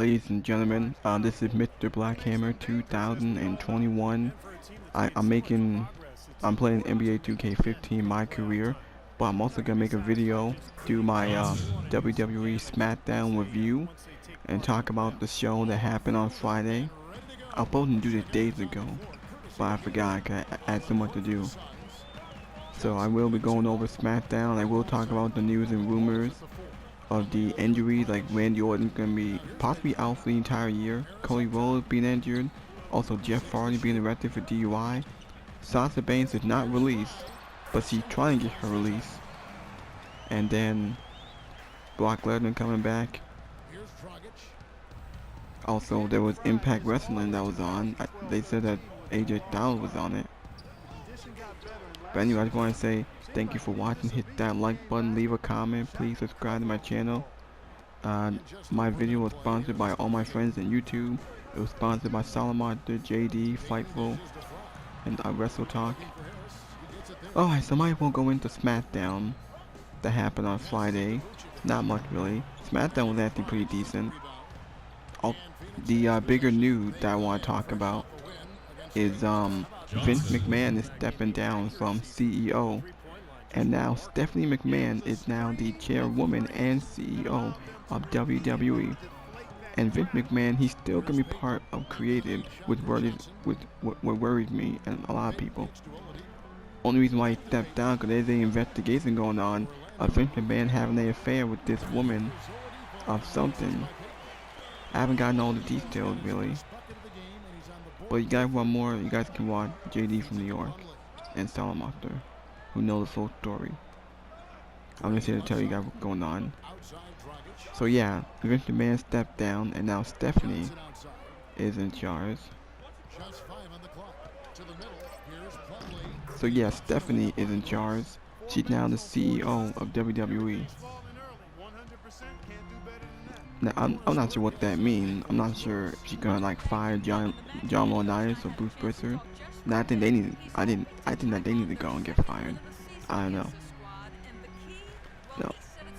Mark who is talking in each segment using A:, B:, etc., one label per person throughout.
A: Ladies and gentlemen, this is Mr. Blackhammer 2021. I'm playing NBA 2K15 my career, but I'm also gonna make a video, do my WWE Smackdown review, and talk about the show that happened on Friday. I was supposed to do this days ago, but I forgot because I had so much to do. So I will be going over Smackdown. I will talk about the news and rumors of the injuries, like Randy Orton's gonna be possibly out for the entire year, Cody Rhodes being injured, also Jeff Hardy being arrested for DUI. Sasha Banks is not released, but she's trying to get her release. And then Brock Lesnar coming back. Also, there was Impact Wrestling that was on. They said that AJ Styles was on it. But anyway, I just want to say thank you for watching. Hit that like button, leave a comment, please subscribe to my channel. My video was sponsored by all my friends on YouTube. It was sponsored by Salamonster, JD, Fightful, and Wrestle Talk. Alright, so might well go into Smackdown that happened on Friday. Not much really. Smackdown was actually pretty decent. The bigger news that I want to talk about is Vince McMahon is stepping down from CEO, and now Stephanie McMahon is now the chairwoman and CEO of WWE. And Vince McMahon, he's still gonna be part of creative, which worries me and a lot of people. Only reason why he stepped down because there's an investigation going on of Vince McMahon having an affair with this woman of something. I haven't gotten all the details really. But you guys want more, you guys can watch JD from New York and Salamonster, who know the full story. I'm just here to tell you guys what's going on. So yeah, Vince McMahon stepped down and now Stephanie is in charge. So yeah, Stephanie is in charge. She's now the CEO of WWE. Now, I'm not sure what that means. I'm not sure if she's gonna like fire John Laurinaitis or Bruce Prichard. Now I think I think that they need to go and get fired. I don't know. No.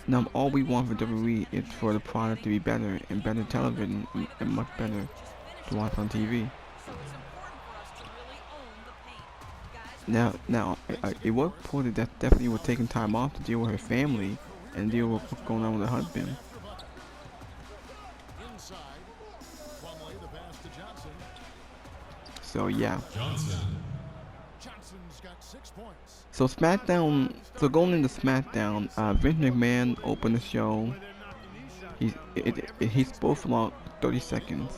A: Now all we want for WWE is for the product to be better and better television and much better to watch on TV. Now, it was reported that Stephanie was taking time off to deal with her family and deal with what's going on with her husband. So yeah. So SmackDown. So going into SmackDown, Vince McMahon opened the show. He spoke for about 30 seconds.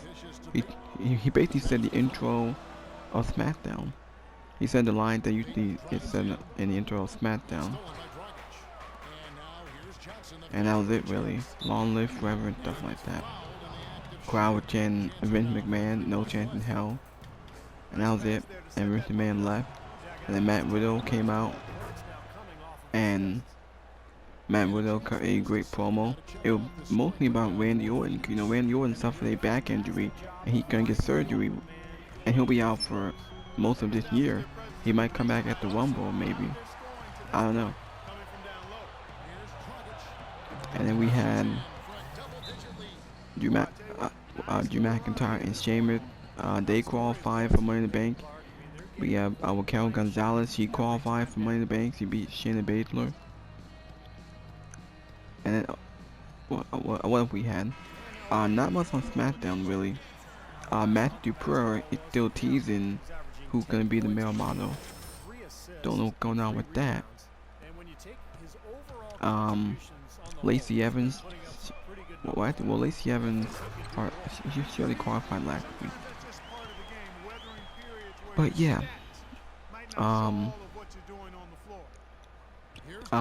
A: He basically said the intro of SmackDown. He said the line that usually gets said in the intro of SmackDown. And that was it really. Long live forever and stuff like that. Crowd was chanting Vince McMahon, no chance in hell. And that was it. And Vince McMahon left. And then Matt Riddle came out. And Matt Riddle cut a great promo. It was mostly about Randy Orton. You know, Randy Orton suffered a back injury. And he's gonna get surgery. And he'll be out for most of this year. He might come back at the Rumble, maybe. I don't know. And then we had Drew McIntyre and Sheamus. They qualified for Money in the Bank. We have Raquel Gonzalez. She qualified for Money in the Bank. She beat Shayna Baszler. And then what have we had? Not much on SmackDown really. Matthew Purr is still teasing who's gonna be the male model. Don't know what's going on with that. Lacey Evans. Well, Lacey Evans, she already qualified last week. But yeah,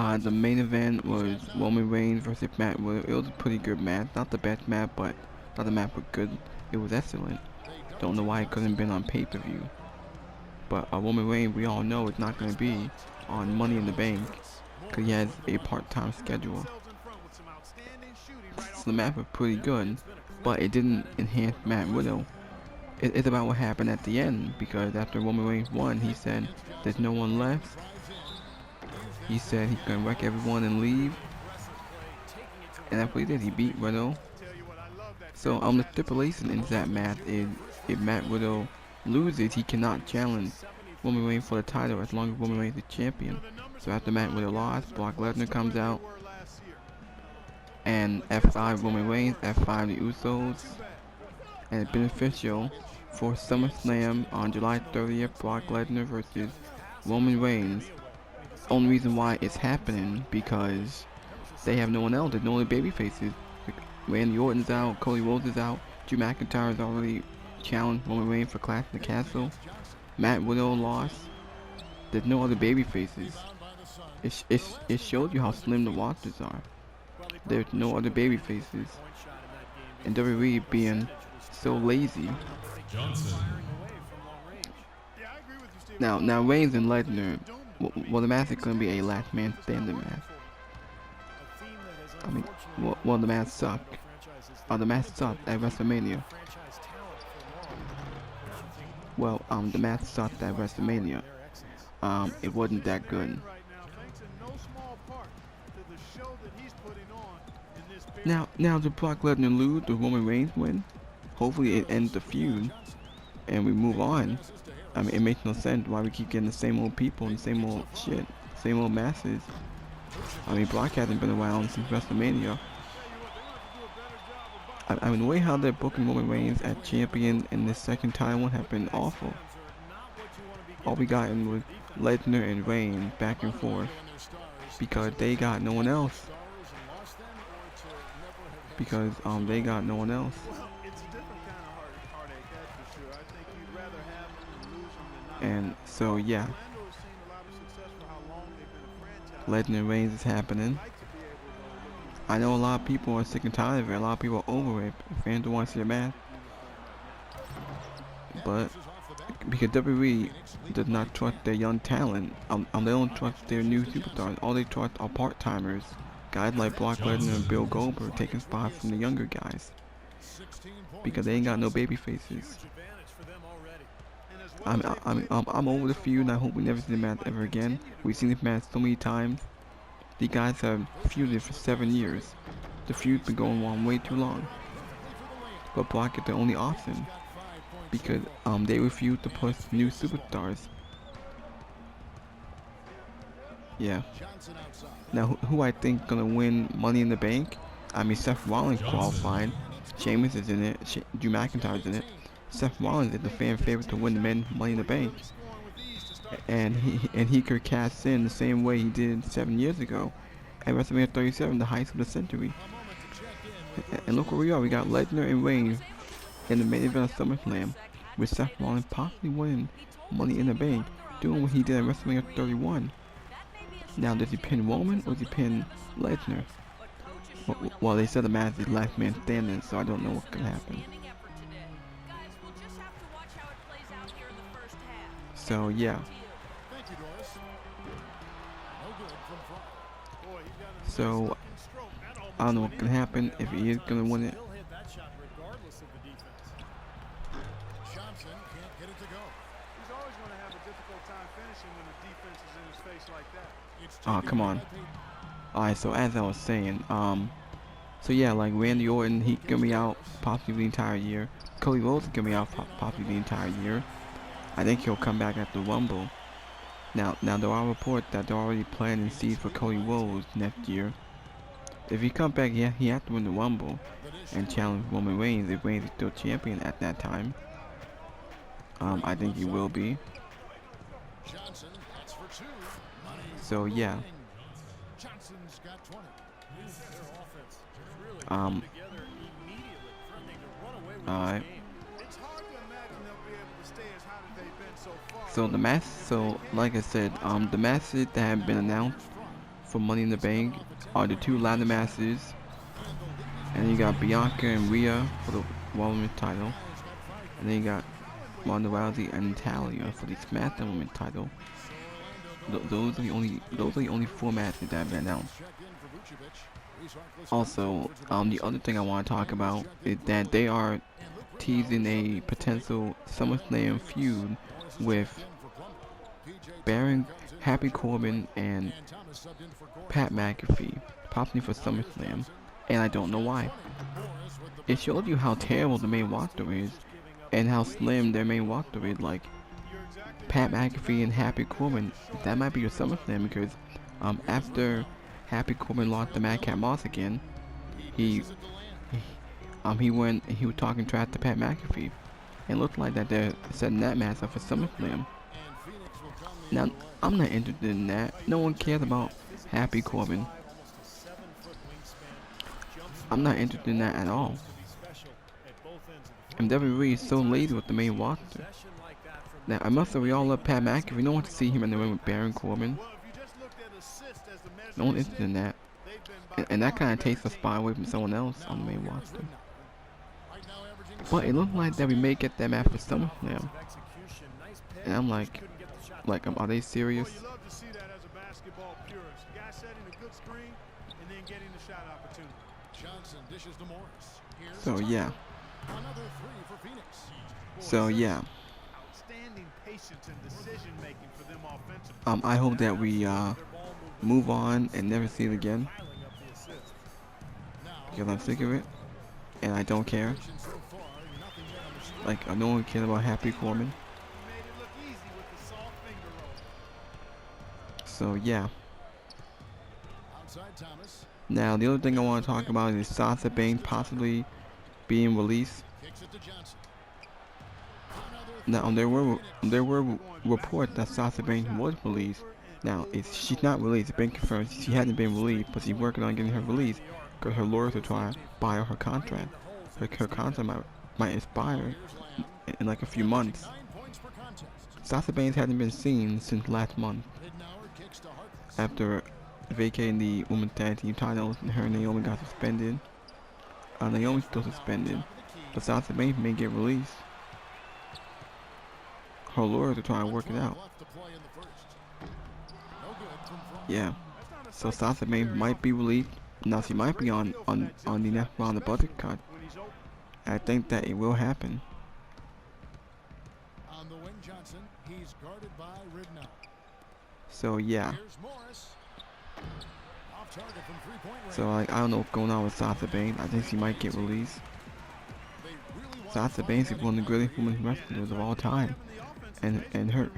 A: the main event was Roman Reigns versus Matt Riddle. It was a pretty good match. Not the best match, but not the match was good. It was excellent. Don't know why it couldn't have been on pay-per-view. But Roman Reigns, we all know, it's not going to be on Money in the Bank because he has a part-time schedule. So the match was pretty good, but it didn't enhance Matt Riddle. It's about what happened at the end, because after Roman Reigns won, he said, "There's no one left." He said he's gonna wreck everyone and leave, and that's what he did. He beat Riddle. So the stipulation in that match is if Matt Riddle loses, he cannot challenge Roman Reigns for the title as long as Roman Reigns is champion. So after Matt Riddle lost, Brock Lesnar comes out and F5 Roman Reigns, F5 the Usos, and it's beneficial for SummerSlam on July 30th, Brock Lesnar versus Roman Reigns. Only reason why it's happening because they have no one else. There's no other baby faces. Randy Orton's out, Cody Rhodes is out, Drew McIntyre's already challenged Roman Reigns for Clash of the Castle. Matt Riddle lost. There's no other baby faces. It shows you how slim the rosters are. There's no other baby faces. And WWE being so lazy. Now Reigns and Lesnar, well, the match is going to be a last man standing match. I mean, well, the match sucked. The match sucked at WrestleMania. Well, the match sucked at WrestleMania. It wasn't that good. Now, did Brock Lesnar lose? Does Roman Reigns win? Hopefully, it ends the feud, and we move on. I mean, it makes no sense why we keep getting the same old people and the same old shit, same old masses. I mean, Brock hasn't been around since WrestleMania. I mean, the way how they're booking Roman Reigns as champion in this second time one have been awful. All we gotten was Lesnar and Reigns back and forth because they got no one else. Because they got no one else. And so yeah, Lesnar and Reigns is happening. I know a lot of people are sick and tired of it. A lot of people are over it. Fans don't want to see a match. But because WWE does not trust their young talent, they don't trust their new superstars. All they trust are part-timers. Guys like Brock Lesnar and Bill Goldberg taking spots from the younger guys. Because they ain't got no baby faces. I'm over the feud and I hope we never see the match ever again. We've seen this match so many times. These guys have feuded for 7 years. The feud's been going on way too long. But Brock is the only option. Because they refuse to push new superstars. Yeah. Now who I think gonna win Money in the Bank? I mean, Seth Rollins qualified. Sheamus is in it. Drew McIntyre's in it. Seth Rollins is the fan favorite to win the men Money in the Bank. And he could cash in the same way he did 7 years ago at WrestleMania 37, the height of the century. And look where we are. We got Lesnar and Reigns in the main event of SummerSlam, with Seth Rollins possibly winning Money in the Bank, doing what he did at WrestleMania 31. Now, does he pin Roman or does he pin Lesnar? Well, they said the match is last man standing, so I don't know what's gonna happen. So yeah. So I don't know what's gonna happen if he is gonna win it. Oh, come on. Alright, so as I was saying, so yeah, like Randy Orton, he gonna be out possibly the entire year. Cody Rhodes is gonna be out possibly the entire year. I think he'll come back at the Rumble. Now there are reports that they're already planting seeds for Cody Rhodes next year. If he comes back, yeah, he has to win the Rumble and challenge Roman Reigns if Reigns is still champion at that time. I think he will be. So yeah. Alright. So the match, like I said, the matches that have been announced for Money in the Bank are the 2 ladder matches, and then you got Bianca and Rhea for the Women's title, and then you got Ronda Rousey and Natalya for the Smackdown Women's title. Those are the only 4 matches that have been announced. Also, the other thing I want to talk about is that they are teasing a potential SummerSlam feud with Baron Happy Corbin and Pat McAfee, possibly for SummerSlam. and I don't know why. It shows you how terrible the main roster is, and how slim their main roster is. Like Pat McAfee and Happy Corbin, that might be your SummerSlam because after Happy Corbin lost to Madcap Moss again, he he was talking trash to Pat McAfee, and it looked like that they're setting that match up for SummerSlam. Now I'm not interested in that. No one cares about Happy Corbin. I'm not interested in that at all. And WWE is so lazy with the main roster. Now, I must say we all love Pat McAfee. We don't want to see him in the ring with Baron Corbin. No one interested in that. And that kind of takes a spot away from someone else on the main roster. But it looks like that we may get them after SummerSlam. And I'm like, are they serious? So yeah. So yeah. I hope that we move on and never see it again. Because I'm sick of it. And I don't care. Like, no one cares about Happy Corbin. So yeah. Now the other thing I want to talk about is Sasha Banks possibly being released. Now there were reports that Sasha Banks was released. Now she's not released. It's been confirmed she hasn't been released, but she's working on getting her released because her lawyers are trying to buy her contract. Her contract might expire in like a few months. Sasha Banks hasn't been seen since last month after vacating the women's tag team titles, and her and Naomi got suspended. Naomi's still suspended, but Sasha Banks may get released. Her lawyers are trying to work it out. Yeah, so Sasha Banks might be released. Now she might be on the next round of budget cut. I think that it will happen. So yeah. So I don't know what's going on with Sasha Banks. I think she might get released. Sasha Banks is one of the greatest women wrestlers of all time, and her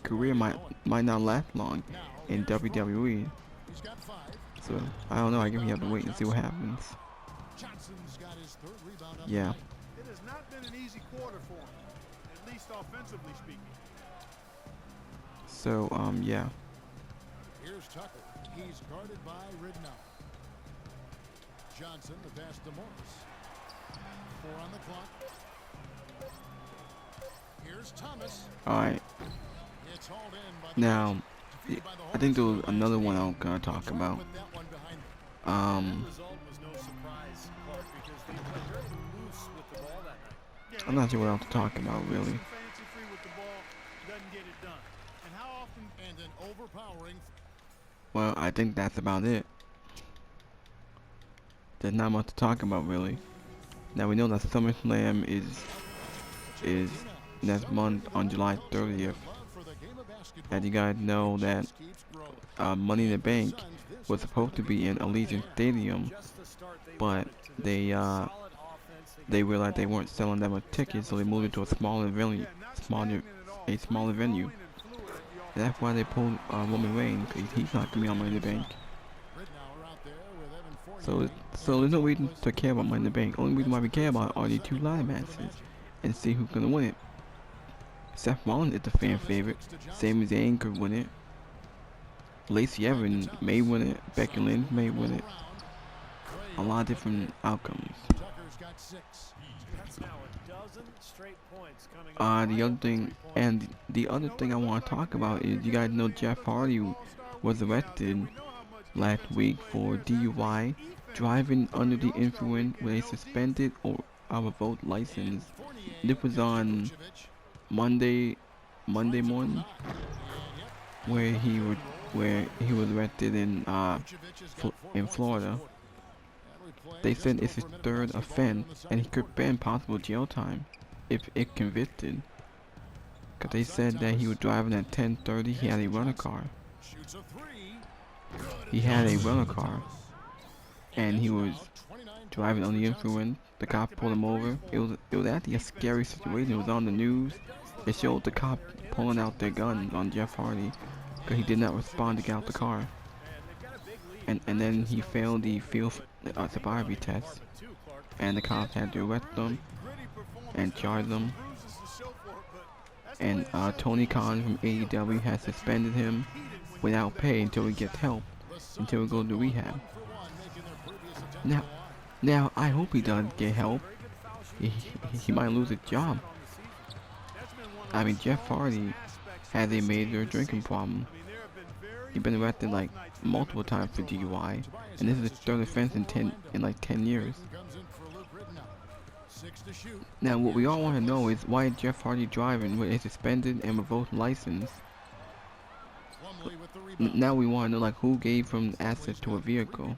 A: career might not last long in WWE. So I don't know. I guess we have to wait and see what happens. Yeah.
B: It has not been an easy quarter for him, at least offensively speaking.
A: So yeah.
C: Here's Tucker. He's guarded by Ridnow. Johnson, the pass to Morris. 4 on the clock. Here's Thomas.
A: All right.
C: It's hauled in by the
A: Now, I think there was another one I'm gonna talk about. I'm not sure what else to talk about really. Well, I think that's about it. There's not much to talk about really. Now we know that SummerSlam is next month on July 30th. And you guys know that Money in the Bank was supposed to be in Allegiant Stadium, but they realized they weren't selling that much tickets, so they moved it to a smaller venue. And that's why they pulled Roman Reigns, because he's not gonna be on Money in the Bank. So there's no reason to care about Money in the Bank. Only reason why we care about are the 2 ladder matches and see who's gonna win it. Seth Rollins is the fan favorite. Sami Zayn could win it. Lacey Evans may win it. Becky Lynch may win it. A lot of different outcomes. The other thing I want to talk about is, you guys know Jeff Hardy was arrested last week for DUI, driving under the influence with a suspended or revoked license. This was on Monday morning, where he was arrested in Florida. They said it's his 3rd offense, and he could spend possible jail time if convicted. Cause they said that he was driving at 10:30. He had a rental car. and he was driving on the influence. The cop pulled him over. It was actually a scary situation. It was on the news. It showed the cop pulling out their gun on Jeff Hardy because he did not respond to get out the car. And then he failed the field sobriety test, and the cops had to arrest him and charge him. And Tony Khan from AEW has suspended him without pay until he gets help, until he goes to rehab. Now I hope he does get help. He might lose his job. I mean, Jeff Hardy has a major drinking problem. He's been arrested like multiple times for DUI, and this is his third offense in like 10 years. Now, what we all want to know is why is Jeff Hardy driving with a suspended and revoked license? Now we want to know like who gave him access to a vehicle.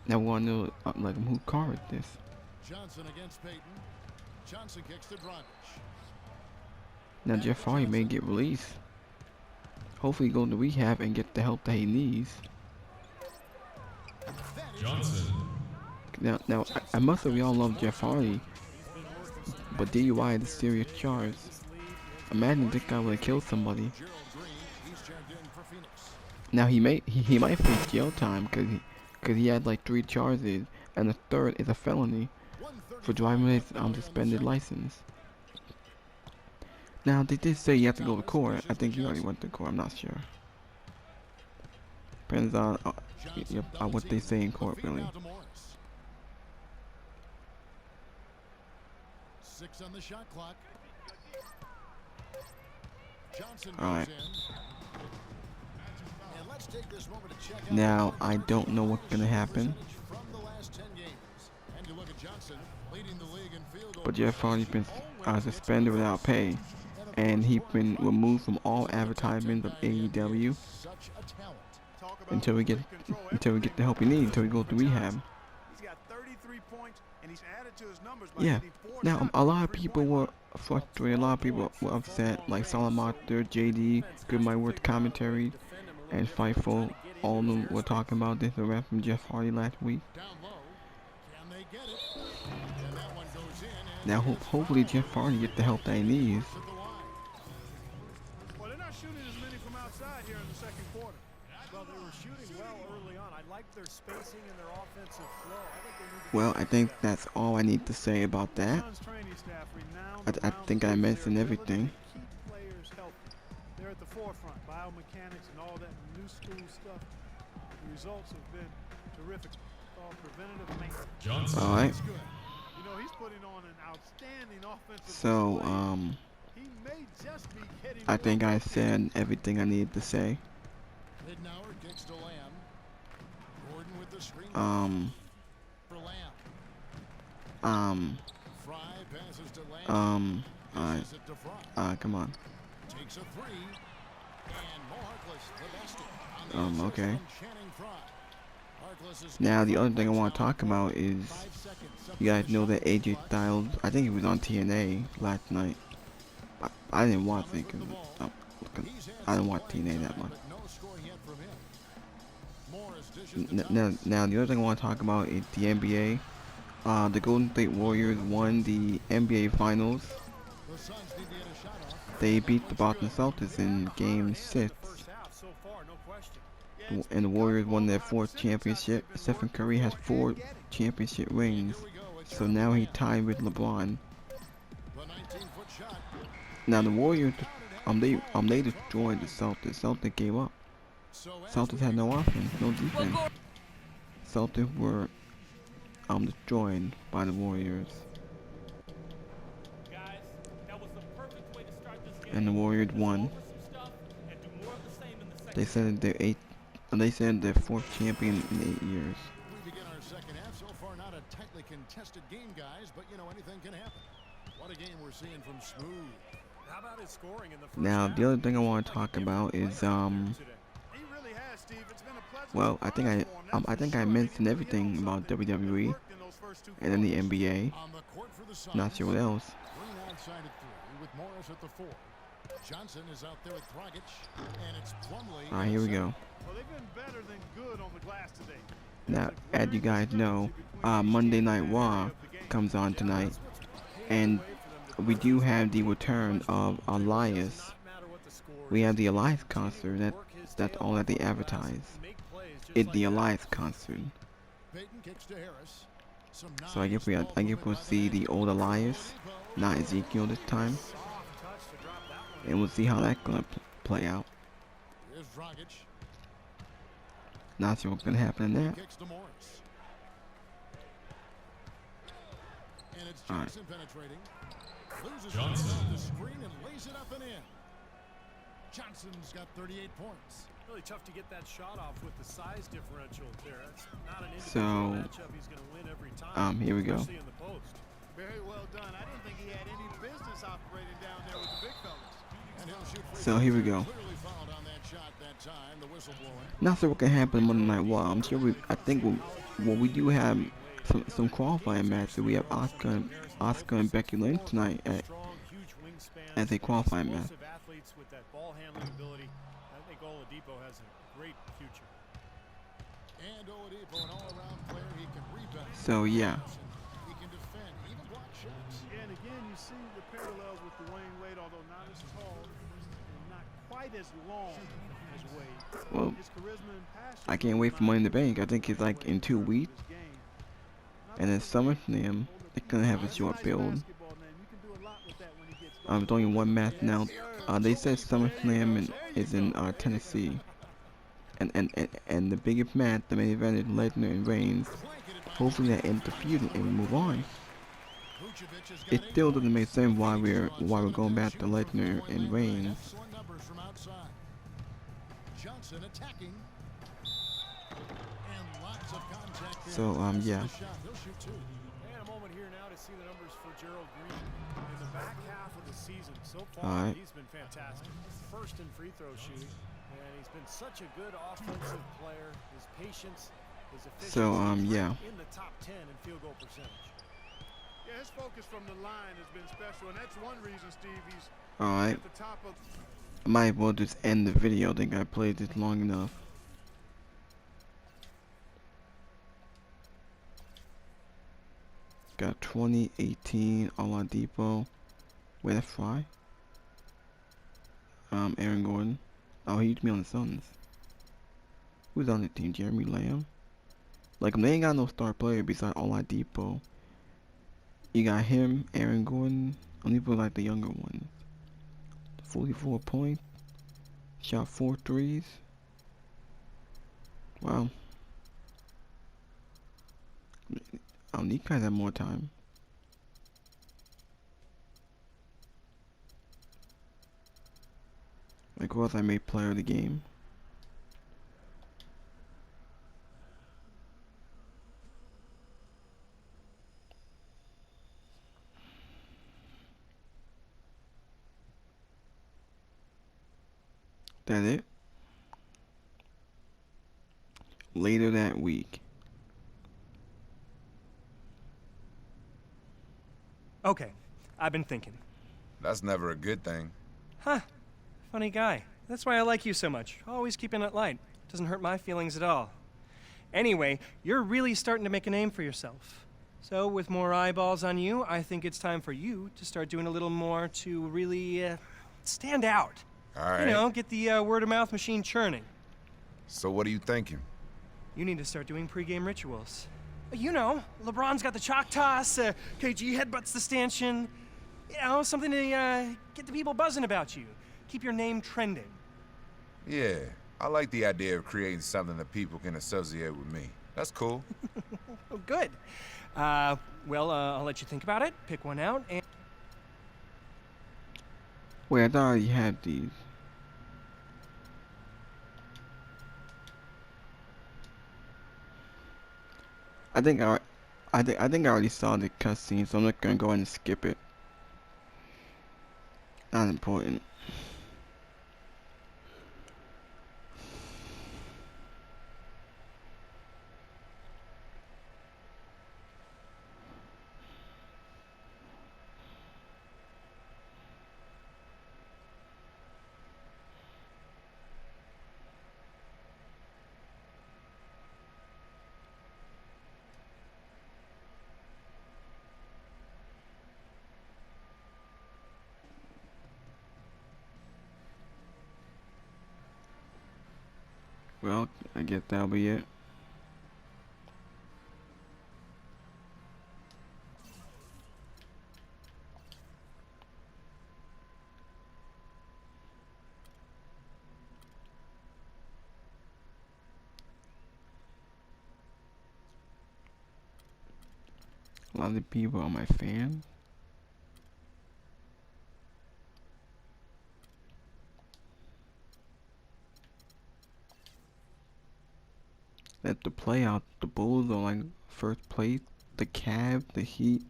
A: Now we want to know like whose car is this?
C: Johnson against Payton. Johnson kicks to Dragic.
A: Now Jeff Hardy may get released. Hopefully go to rehab and get the help that he needs.
D: Johnson.
A: Now I must say we all love Jeff Hardy, but DUI is a serious charge. Imagine this guy would have killed somebody. Now he might face jail time because he had like 3 charges, and the third is a felony for driving with his suspended license. Now they did say you have to go to court. I think he already went to court. I'm not sure. Depends on what they say in court, really.
C: 6 on the shot clock. Johnson
A: All right.
C: goes in. And let's take this moment to check out
A: Now I don't know what's gonna happen,
C: from the last 10 games. And you look at Johnson leading the league in field goal.
A: but Jeff Hardy's been suspended without pay, and he's been removed from all advertisements of AEW
C: Such a talent.
A: until we get the help he needs, until he goes to rehab.
B: He's got 33 points, and he's added to his numbers by
A: Yeah.
B: hitting 4
A: Now
B: shots
A: a lot of
B: from
A: people
B: three-point
A: were frustrated. A lot of people were upset, like Salamander, JD, Good My Word Commentary, and Fightful. All of them were talking about this arrest from Jeff Hardy last week.
C: Down low. Can they get it? And that one goes in. And
A: Now hopefully Jeff Hardy gets the help that he needs.
C: to the line.
B: Well, they're not shooting as many from outside here in the second quarter. Well, they were shooting well early on. I like their spacing and their offensive flow. I think they need to
A: Well, I think that's all I need to say about that.
B: Suns training staff renowned
A: I think I
B: around
A: mentioned
B: their
A: everything.
B: ability to keep players healthy. They're at the forefront, biomechanics and all that new school stuff. The results have been terrific. It's all preventative maintenance.
D: Johnson.
A: All right.
B: Good. You know, he's putting on an outstanding offensive
A: So
B: display. He may just be getting
A: I think I
B: warmed up here.
A: said everything I needed to say.
C: Midnauer kicks to Lamb. Gordon with the screen for Lamb. Fry passes to Lamb.
A: Alright.
C: Passes it to Fry.
A: Come on.
C: Takes a 3. And Mo Harkless, the best on the assist
A: Okay.
C: from Channing Fry. Harkless is
A: Now the
C: good
A: other
C: for
A: thing I want to
C: now.
A: talk about is
C: 5 seconds.
A: you guys know that AJ Styles, I think he was on TNA last night. I didn't watch it because I didn't watch TNA that much.
C: But no score yet from him. Morris dishes to
A: Now the other thing I want to talk about is the NBA. The Golden State Warriors won the NBA Finals.
C: the Suns need to get a shot off.
A: They beat the Boston Celtics in Game 6.
B: First half so far, no question.
A: And the Warriors won their 4th championship. Stephen Curry has 4 championship rings, so now he's tied with LeBron.
C: The 19-foot shot.
A: Now the Warriors, they destroyed the Celtics. Celtics gave up.
C: So as
A: Celtics had no offense, no defense. Celtics were destroyed by the Warriors,
E: Guys, that was the perfect way to start this game.
A: and the Warriors won.
E: Over some stuff and do more of the same in the second.
A: They said they said they're 4th champion in 8 years.
C: we begin our second half. So far, not a tightly contested game, guys, but you know anything can happen. What a game we're seeing from Smooth.
B: How about his scoring in the first
A: Now
B: half?
A: the other thing I want to talk about is
B: He really has, Steve. It's been a pleasant
A: well, I think
B: surprise for him, that's
A: I
B: for
A: think I
B: sure.
A: mentioned
B: He
A: everything
B: hit on
A: about
B: something.
A: WWE
B: It worked in those first 2
A: and then the
B: quarters.
A: NBA.
C: On the court for the Suns.
A: Not sure what else.
C: Green outside at 3 with Morris at the 4. Johnson is out there with Dragic, and it's Plumlee.
A: Alright, here we go.
B: Well, they've been better than good on the glass today.
A: Now, as you guys know, Monday Night Raw comes on tonight, and we do have the return of Elias. We have the Elias concert. That's all that they advertise. It's the Elias concert.
C: Peyton kicks to Harris.
A: So I guess we'll see the old Elias, not Ezekiel this time, and we'll see how that's gonna play out.
C: Here's Dragic.
A: Not sure what's gonna happen in that.
C: Kicks to Morris. And it's
A: All right.
C: Johnson penetrating. Loses it off the screen and lays it up and in. Johnson's got 38 points.
B: Really tough to get that shot off with the size differential there. It's not an
A: So,
B: individual matchup he's going to win every time.
A: here we go.
B: Especially in the post. Very well done. I didn't think he had any business operating down there with the big fellas.
C: And he'll shoot free
A: So here we go.
C: Clearly fouled on that shot that time. The whistle blowing.
A: Not sure what can happen in Monday Night Raw. I'm sure I think we do have some qualifying matches. We have Oscar and Becky Lynch tonight
B: Strong, huge wingspan.
A: as a qualifying match.
B: Explosive athletes with that ball handling ability. I think Oladipo has a great future.
C: And Oladipo, an all-around player. He can rebound.
A: So yeah,
C: He can defend, even block shots.
B: Yeah, and again, you see the parallels with Dwayne Wade, although not as tall and not quite as long as Wade.
A: well,
B: His charisma and passion.
A: I can't wait for Money in the Bank. I think it's like in 2 weeks, and then SummerSlam it's gonna have a short build. It's only one match now. They said SummerSlam is in Tennessee, and the biggest match, the main event, is Lesnar and Reigns. Hopefully that ends the feud and we move on.
C: Vucevic has got
A: It still doesn't make sense why we're going back to Lesnar and Reigns.
C: excellent numbers from outside. Johnson attacking. And lots of contact there.
A: So yeah.
C: The shot. He'll shoot two.
B: And a moment here now to see the numbers for Gerald Green in the back half of the season. So far,
A: All right.
B: he's been fantastic. First in free throw shooting, and he's been such a good offensive player. His patience, his efficiency.
A: So yeah.
B: In the top 10 in field goal percentage. Yeah, his focus from the line has been special, and that's one reason, Steve, he's
A: Alright.
B: at the top of.
A: I might as well just end the video. I think I played this long enough. Got 2018 Oladipo. Wait, that's Fry? Aaron Gordon. Oh, he used to be on the Suns. Who's on the team? Jeremy Lamb? Like, they ain't got no star player besides Oladipo. You got him, Aaron Gordon. Only people like the younger ones. 44 points. Shot 4 threes. Wow. These guys have more time. Like, who else I made player of the game? That it? Later that week.
D: Okay, I've been thinking.
F: That's never a good thing.
D: Huh, funny guy. That's why I like you so much. Always keeping it light. Doesn't hurt my feelings at all. Anyway, you're really starting to make a name for yourself. So with more eyeballs on you, I think it's time for you to start doing a little more to really stand out.
F: All right.
D: You know, get the word-of-mouth machine churning.
F: So what are you thinking?
D: You need to start doing pregame rituals. You know, LeBron's got the chalk toss, KG headbutts the stanchion. You know, something to get the people buzzing about you. Keep your name trending.
F: Yeah, I like the idea of creating something that people can associate with me. That's cool.
D: Oh, good. Well, I'll let you think about it, pick one out, and...
A: Wait, I thought I already had these. I think I already saw the cutscene, so I'm not gonna go ahead and skip it. Not important. Well, I guess that'll be it. A lot of people are my fans. At the playout, the Bulls are like first place. The Cavs, the Heat.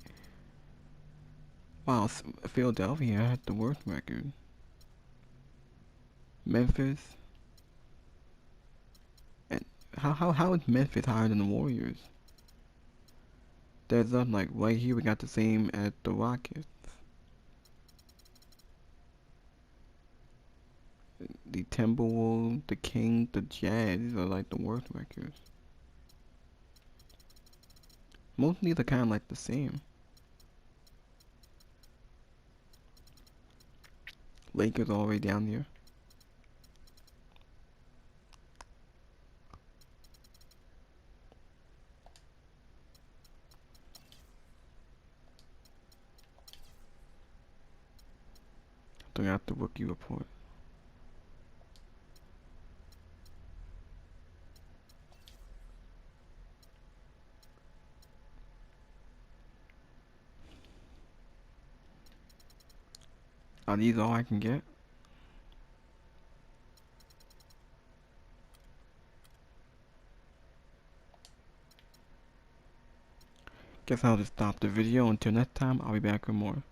A: Wow, Philadelphia had the worst record. Memphis. And how is Memphis higher than the Warriors? There's up like right here we got the same as the Rockets. The Timberwolves, the Kings, the Jazz, these are like the worst records. Most of these are kind of like the same. Lakers all the way down here. Bring out the rookie report. Are these all I can get? Guess I'll just stop the video. Until next time, I'll be back with more.